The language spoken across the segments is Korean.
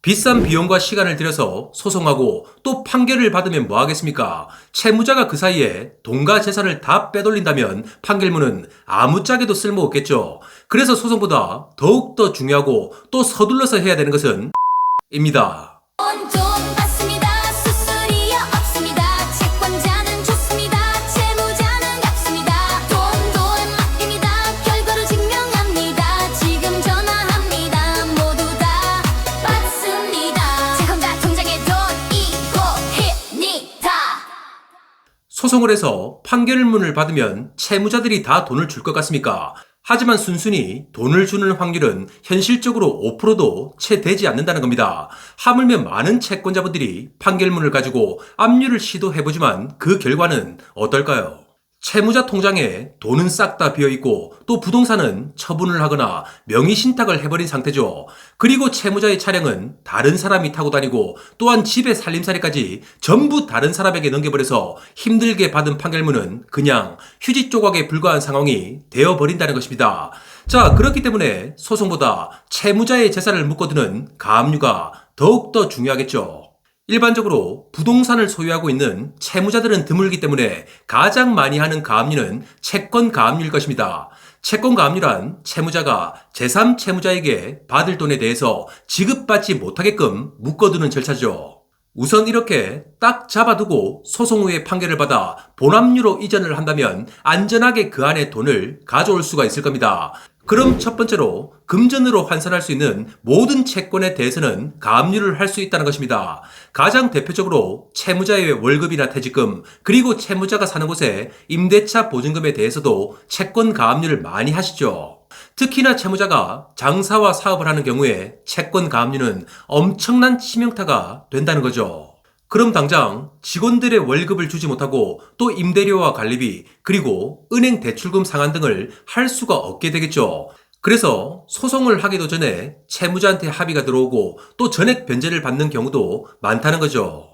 비싼 비용과 시간을 들여서 소송하고 또 판결을 받으면 뭐 하겠습니까? 채무자가 그 사이에 돈과 재산을 다 빼돌린다면 판결문은 아무짝에도 쓸모없겠죠. 그래서 소송보다 더욱더 중요하고 또 서둘러서 해야 되는 것은 입니다. 돈 받습니다. 수수료 없습니다. 채권자는 좋습니다. 채무자는 갚습니다. 돈 맡깁니다. 결과로 증명합니다. 지금 전화합니다. 모두 다 받습니다. 채권자 통장에 돈 이고입니다. 소송을 해서 판결문을 받으면 채무자들이 다 돈을 줄 것 같습니까? 하지만 순순히 돈을 주는 확률은 현실적으로 5%도 채 되지 않는다는 겁니다. 하물며 많은 채권자분들이 판결문을 가지고 압류를 시도해보지만 그 결과는 어떨까요? 채무자 통장에 돈은 싹 다 비어있고 또 부동산은 처분을 하거나 명의신탁을 해버린 상태죠. 그리고 채무자의 차량은 다른 사람이 타고 다니고 또한 집의 살림살이까지 전부 다른 사람에게 넘겨버려서 힘들게 받은 판결문은 그냥 휴지 조각에 불과한 상황이 되어버린다는 것입니다. 자, 그렇기 때문에 소송보다 채무자의 재산을 묶어두는 가압류가 더욱더 중요하겠죠. 일반적으로 부동산을 소유하고 있는 채무자들은 드물기 때문에 가장 많이 하는 가압류는 채권 가압류일 것입니다. 채권 가압류란 채무자가 제3채무자에게 받을 돈에 대해서 지급받지 못하게끔 묶어두는 절차죠. 우선 이렇게 딱 잡아두고 소송 후에 판결을 받아 본압류로 이전을 한다면 안전하게 그 안에 돈을 가져올 수가 있을 겁니다. 그럼 첫 번째로 금전으로 환산할 수 있는 모든 채권에 대해서는 가압류를 할 수 있다는 것입니다. 가장 대표적으로 채무자의 월급이나 퇴직금, 그리고 채무자가 사는 곳의 임대차 보증금에 대해서도 채권 가압류를 많이 하시죠. 특히나 채무자가 장사와 사업을 하는 경우에 채권 가압류는 엄청난 치명타가 된다는 거죠. 그럼 당장 직원들의 월급을 주지 못하고 또 임대료와 관리비, 그리고 은행 대출금 상환 등을 할 수가 없게 되겠죠. 그래서 소송을 하기도 전에 채무자한테 합의가 들어오고 또 전액 변제를 받는 경우도 많다는 거죠.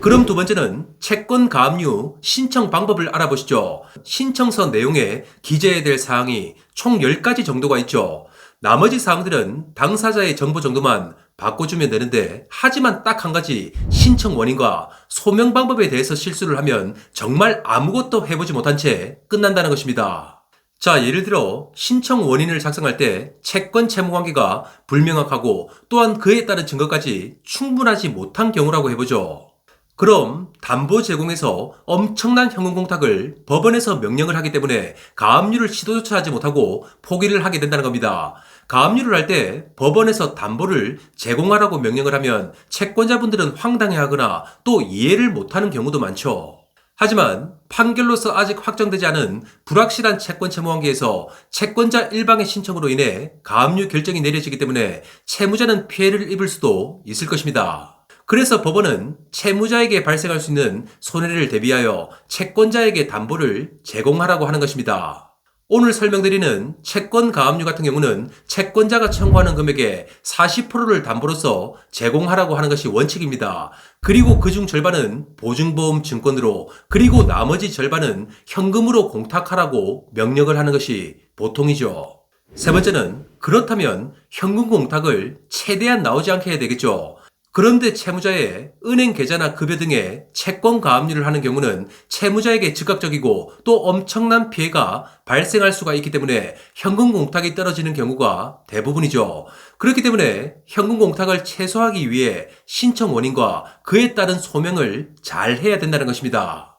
그럼 두 번째는 채권 가압류 신청 방법을 알아보시죠. 신청서 내용에 기재해야 될 사항이 총 10가지 정도가 있죠. 나머지 사항들은 당사자의 정보 정도만 바꿔주면 되는데, 하지만 딱 한 가지 신청 원인과 소명 방법에 대해서 실수를 하면 정말 아무것도 해보지 못한 채 끝난다는 것입니다. 자, 예를 들어 신청 원인을 작성할 때 채권 채무 관계가 불명확하고 또한 그에 따른 증거까지 충분하지 못한 경우라고 해보죠. 그럼 담보 제공에서 엄청난 현금 공탁을 법원에서 명령을 하기 때문에 가압류를 시도조차 하지 못하고 포기를 하게 된다는 겁니다. 가압류를 할 때 법원에서 담보를 제공하라고 명령을 하면 채권자분들은 황당해하거나 또 이해를 못하는 경우도 많죠. 하지만 판결로서 아직 확정되지 않은 불확실한 채권 채무 관계에서 채권자 일방의 신청으로 인해 가압류 결정이 내려지기 때문에 채무자는 피해를 입을 수도 있을 것입니다. 그래서 법원은 채무자에게 발생할 수 있는 손해를 대비하여 채권자에게 담보를 제공하라고 하는 것입니다. 오늘 설명드리는 채권 가압류 같은 경우는 채권자가 청구하는 금액의 40%를 담보로서 제공하라고 하는 것이 원칙입니다. 그리고 그중 절반은 보증보험 증권으로, 그리고 나머지 절반은 현금으로 공탁하라고 명령을 하는 것이 보통이죠. 세 번째는 그렇다면 현금 공탁을 최대한 나오지 않게 해야 되겠죠. 그런데 채무자의 은행 계좌나 급여 등의 채권 가압류를 하는 경우는 채무자에게 즉각적이고 또 엄청난 피해가 발생할 수가 있기 때문에 현금 공탁이 떨어지는 경우가 대부분이죠. 그렇기 때문에 현금 공탁을 최소화하기 위해 신청 원인과 그에 따른 소명을 잘 해야 된다는 것입니다.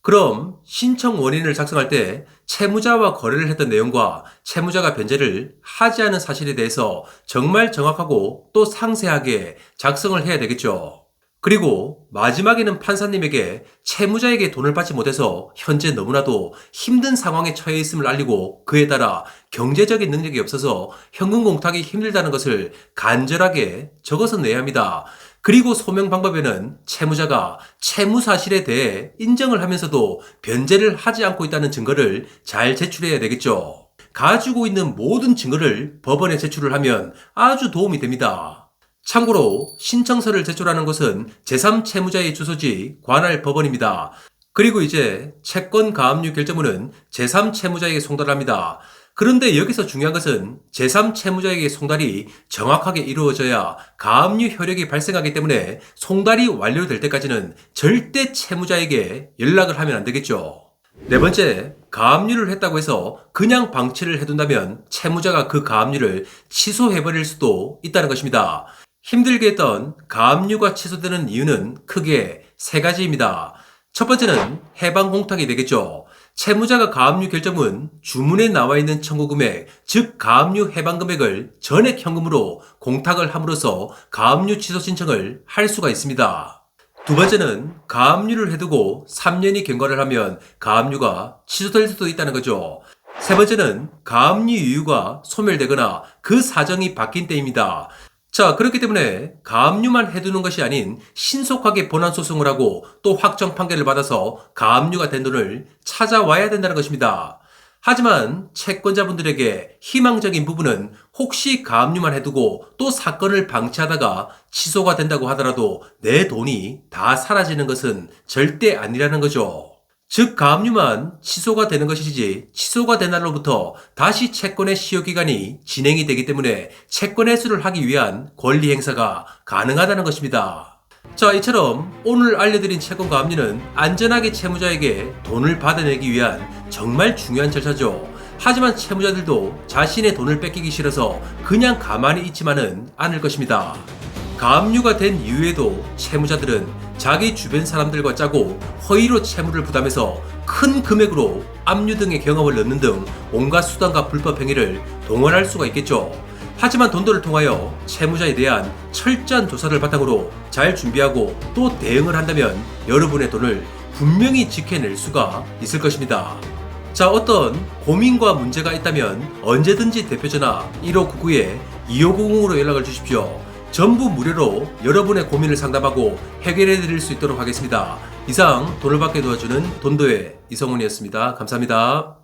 그럼 신청 원인을 작성할 때 채무자와 거래를 했던 내용과 채무자가 변제를 하지 않은 사실에 대해서 정말 정확하고 또 상세하게 작성을 해야 되겠죠. 그리고 마지막에는 판사님에게 채무자에게 돈을 받지 못해서 현재 너무나도 힘든 상황에 처해 있음을 알리고 그에 따라 경제적인 능력이 없어서 현금 공탁이 힘들다는 것을 간절하게 적어서 내야 합니다. 그리고 소명 방법에는 채무자가 채무 사실에 대해 인정을 하면서도 변제를 하지 않고 있다는 증거를 잘 제출해야 되겠죠. 가지고 있는 모든 증거를 법원에 제출을 하면 아주 도움이 됩니다. 참고로 신청서를 제출하는 곳은 제3채무자의 주소지 관할 법원입니다. 그리고 이제 채권 가압류 결정문은 제3채무자에게 송달합니다. 그런데 여기서 중요한 것은 제3채무자에게 송달이 정확하게 이루어져야 가압류 효력이 발생하기 때문에 송달이 완료될 때까지는 절대 채무자에게 연락을 하면 안 되겠죠. 네 번째, 가압류를 했다고 해서 그냥 방치를 해둔다면 채무자가 그 가압류를 취소해버릴 수도 있다는 것입니다. 힘들게 했던 가압류가 취소되는 이유는 크게 세 가지입니다. 첫 번째는 해방 공탁이 되겠죠. 채무자가 가압류 결정문 주문에 나와 있는 청구 금액, 즉 가압류 해방 금액을 전액 현금으로 공탁을 함으로써 가압류 취소 신청을 할 수가 있습니다. 두 번째는 가압류를 해두고 3년이 경과를 하면 가압류가 취소될 수도 있다는 거죠. 세 번째는 가압류 유효가 소멸되거나 그 사정이 바뀐 때입니다. 자, 그렇기 때문에 가압류만 해두는 것이 아닌 신속하게 본안 소송을 하고 또 확정 판결을 받아서 가압류가 된 돈을 찾아와야 된다는 것입니다. 하지만 채권자분들에게 희망적인 부분은 혹시 가압류만 해두고 또 사건을 방치하다가 취소가 된다고 하더라도 내 돈이 다 사라지는 것은 절대 아니라는 거죠. 즉 가압류만 취소가 되는 것이지 취소가 된 날로부터 다시 채권의 시효기간이 진행이 되기 때문에 채권 회수를 하기 위한 권리 행사가 가능하다는 것입니다. 자, 이처럼 오늘 알려드린 채권 가압류는 안전하게 채무자에게 돈을 받아내기 위한 정말 중요한 절차죠. 하지만 채무자들도 자신의 돈을 뺏기기 싫어서 그냥 가만히 있지만은 않을 것입니다. 가압류가 된 이후에도 채무자들은 자기 주변 사람들과 짜고 허위로 채무를 부담해서 큰 금액으로 압류 등의 경험을 넣는 등 온갖 수단과 불법 행위를 동원할 수가 있겠죠. 하지만 돈도를 통하여 채무자에 대한 철저한 조사를 바탕으로 잘 준비하고 또 대응을 한다면 여러분의 돈을 분명히 지켜낼 수가 있을 것입니다. 자, 어떤 고민과 문제가 있다면 언제든지 대표전화 1599-2590으로 연락을 주십시오. 전부 무료로 여러분의 고민을 상담하고 해결해 드릴 수 있도록 하겠습니다. 이상 돈을 받게 도와주는 돈도의 이성훈이었습니다. 감사합니다.